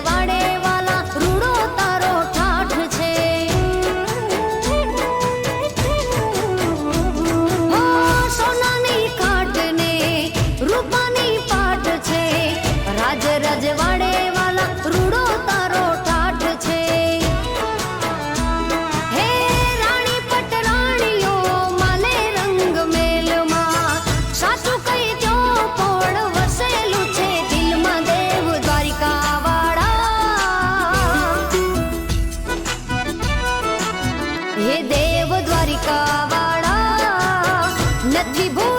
રજવાડે વાલા રૂડો તારો ઠાઠ છે। ઓ સોનાની ખાટ ને રૂપાની પાટ છે, રાજ રજવાડે વાલા રૂડો તારો ઠાઠ છે। હે રાણી પટરાણીઓ માલે રંગ મેલમાં, સાચું કઈ ત્યો પણ વસેલું છે દિલમાં દેવ દ્વારિકા વાળા। હે દેવ દ્વારિકા વાળા, નથી ભૂ